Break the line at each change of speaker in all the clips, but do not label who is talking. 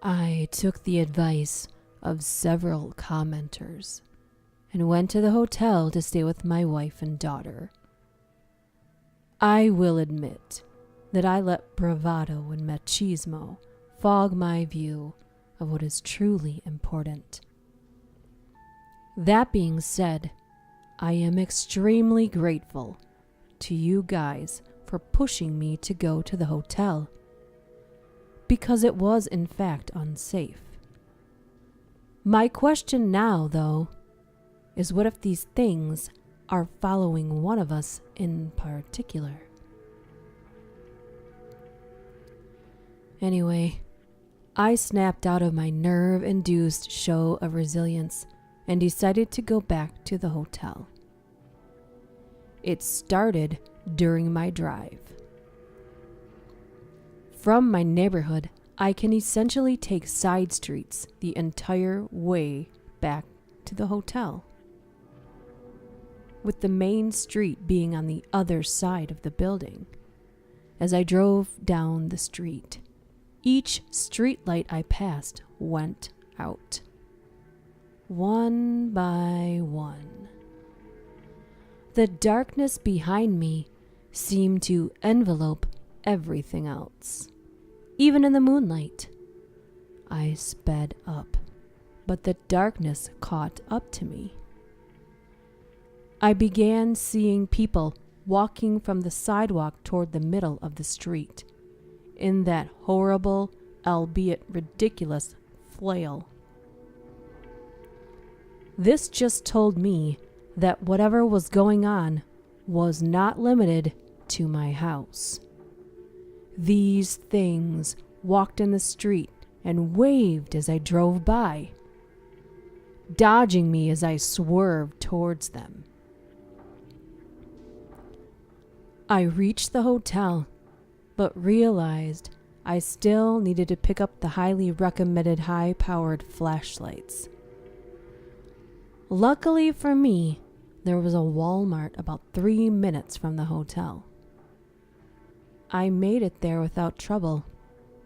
I took the advice of several commenters and went to the hotel to stay with my wife and daughter. I will admit that I let bravado and machismo fog my view of what is truly important. That being said, I am extremely grateful to you guys for pushing me to go to the hotel, because it was in fact unsafe. My question now, though, is what if these things are following one of us in particular? Anyway, I snapped out of my nerve-induced show of resilience and decided to go back to the hotel. It started during my drive. From my neighborhood, I can essentially take side streets the entire way back to the hotel, with the main street being on the other side of the building. As I drove down the street, each street light I passed went out, one by one. The darkness behind me seemed to envelope everything else. Even in the moonlight, I sped up, but the darkness caught up to me. I began seeing people walking from the sidewalk toward the middle of the street in that horrible, albeit ridiculous, flail. This just told me that whatever was going on was not limited to my house. These things walked in the street and waved as I drove by, dodging me as I swerved towards them. I reached the hotel, but realized I still needed to pick up the highly recommended high-powered flashlights. Luckily for me, there was a Walmart about 3 minutes from the hotel. I made it there without trouble,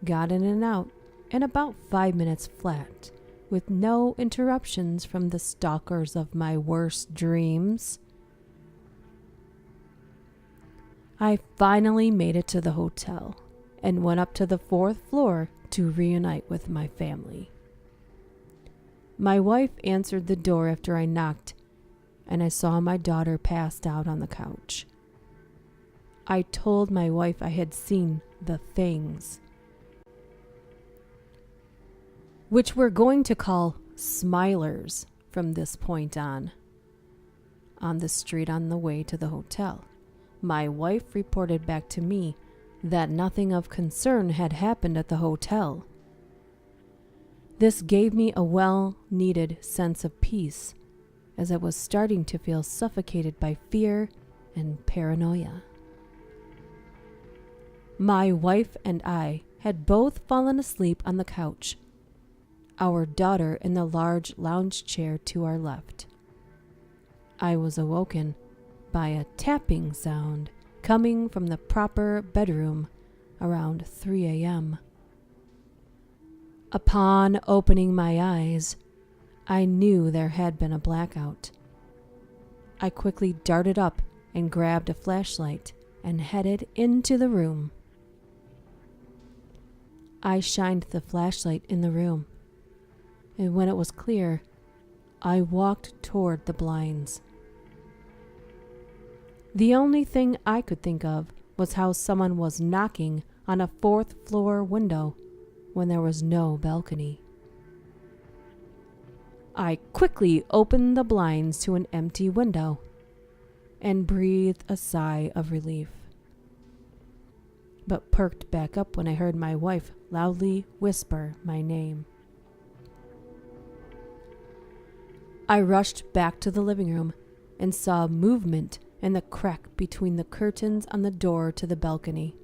got in and out in about 5 minutes flat, with no interruptions from the stalkers of my worst dreams. I finally made it to the hotel and went up to the 4th floor to reunite with my family. My wife answered the door after I knocked, and I saw my daughter passed out on the couch. I told my wife I had seen the things, which we're going to call smilers from this point on the street on the way to the hotel. My wife reported back to me that nothing of concern had happened at the hotel. This gave me a well-needed sense of peace, as I was starting to feel suffocated by fear and paranoia. My wife and I had both fallen asleep on the couch, our daughter in the large lounge chair to our left. I was awoken by a tapping sound coming from the proper bedroom around 3 a.m. Upon opening my eyes, I knew there had been a blackout. I quickly darted up and grabbed a flashlight and headed into the room. I shined the flashlight in the room, and when it was clear, I walked toward the blinds. The only thing I could think of was how someone was knocking on a 4th floor window when there was no balcony. I quickly opened the blinds to an empty window and breathed a sigh of relief, but perked back up when I heard my wife loudly whisper my name. I rushed back to the living room and saw movement in the crack between the curtains on the door to the balcony.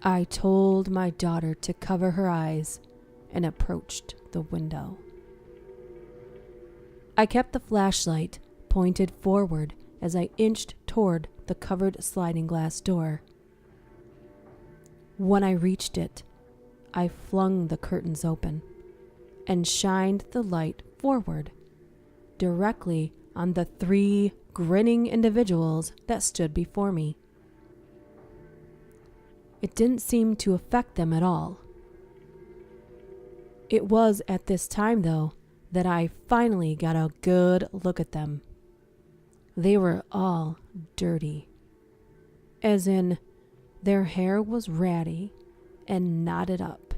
I told my daughter to cover her eyes and approached the window. I kept the flashlight pointed forward as I inched toward the covered sliding glass door. When I reached it, I flung the curtains open and shined the light forward, directly on the 3 grinning individuals that stood before me. It didn't seem to affect them at all. It was at this time, though, that I finally got a good look at them. They were all dirty, as in their hair was ratty and knotted up.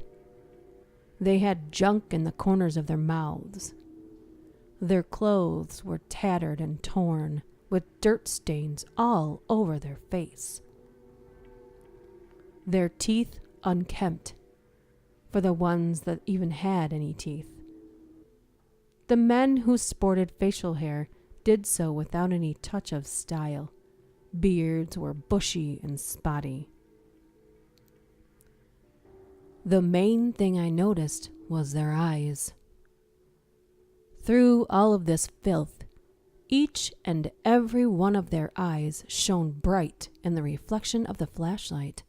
They had junk in the corners of their mouths. Their clothes were tattered and torn, with dirt stains all over their face. Their teeth unkempt, for the ones that even had any teeth. The men who sported facial hair did so without any touch of style. Beards were bushy and spotty. The main thing I noticed was their eyes. Through all of this filth, each and every one of their eyes shone bright in the reflection of the flashlight.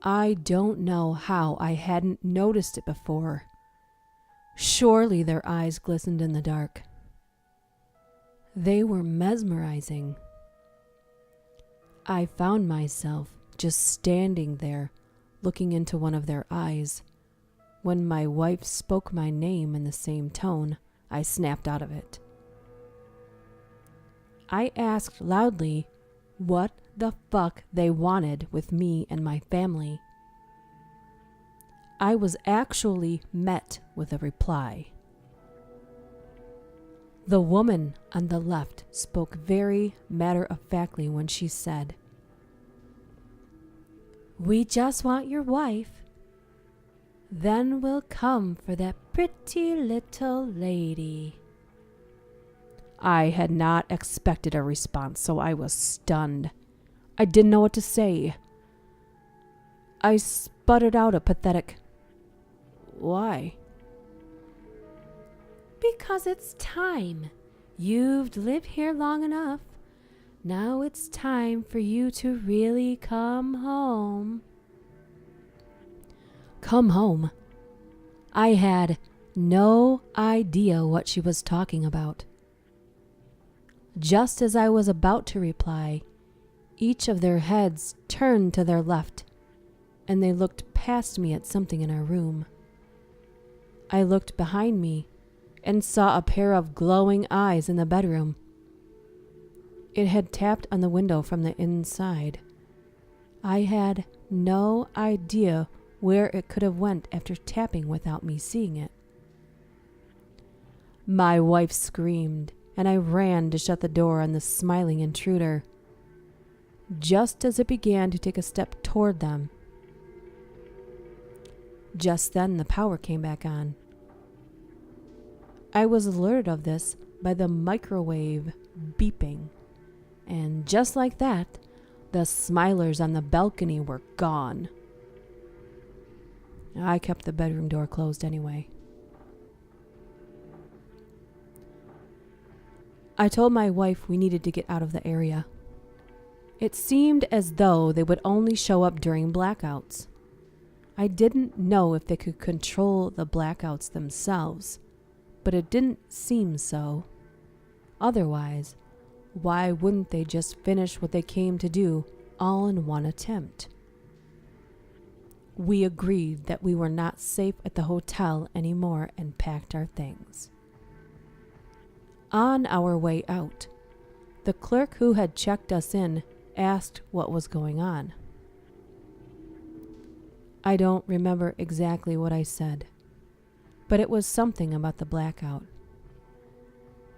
I don't know how I hadn't noticed it before. Surely their eyes glistened in the dark. They were mesmerizing. I found myself just standing there, looking into one of their eyes. When my wife spoke my name in the same tone, I snapped out of it. I asked loudly what the fuck they wanted with me and my family. I was actually met with a reply. The woman on the left spoke very matter-of-factly when she said, "We just want your wife. Then we'll come for that pretty little lady." I had not expected a response, so I was stunned. I didn't know what to say. I sputtered out a pathetic, "Why?" "Because it's time. You've lived here long enough. Now it's time for you to really come home." Come home? I had no idea what she was talking about. Just as I was about to reply, each of their heads turned to their left, and they looked past me at something in our room. I looked behind me and saw a pair of glowing eyes in the bedroom. It had tapped on the window from the inside. I had no idea where it could have went after tapping without me seeing it. My wife screamed, and I ran to shut the door on the smiling intruder. Just as it began to take a step toward them, just then the power came back on. I was alerted of this by the microwave beeping, and just like that, the smilers on the balcony were gone. I kept the bedroom door closed anyway. I told my wife we needed to get out of the area. It seemed as though they would only show up during blackouts. I didn't know if they could control the blackouts themselves, but it didn't seem so. Otherwise, why wouldn't they just finish what they came to do all in one attempt? We agreed that we were not safe at the hotel anymore and packed our things. On our way out, the clerk who had checked us in asked what was going on. I don't remember exactly what I said, but it was something about the blackout.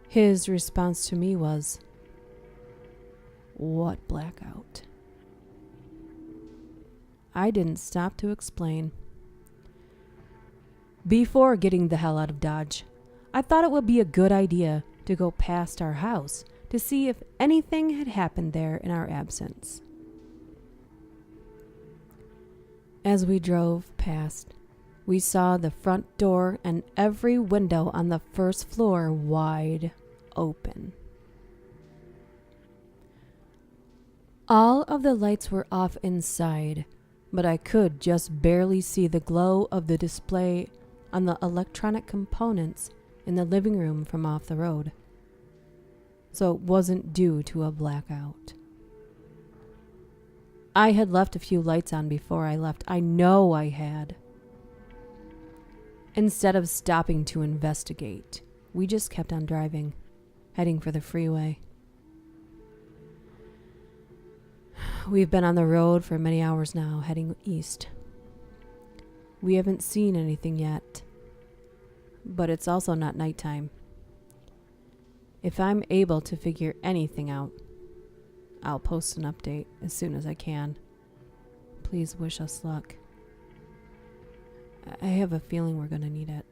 His response to me was, "What blackout?" I didn't stop to explain. Before getting the hell out of Dodge, I thought it would be a good idea to go past our house to see if anything had happened there in our absence. As we drove past, we saw the front door and every window on the first floor wide open. All of the lights were off inside, but I could just barely see the glow of the display on the electronic components in the living room from off the road. So it wasn't due to a blackout. I had left a few lights on before I left. I know I had. Instead of stopping to investigate, we just kept on driving, heading for the freeway. We've been on the road for many hours now, heading east. We haven't seen anything yet, but it's also not nighttime. If I'm able to figure anything out, I'll post an update as soon as I can. Please wish us luck. I have a feeling we're going to need it.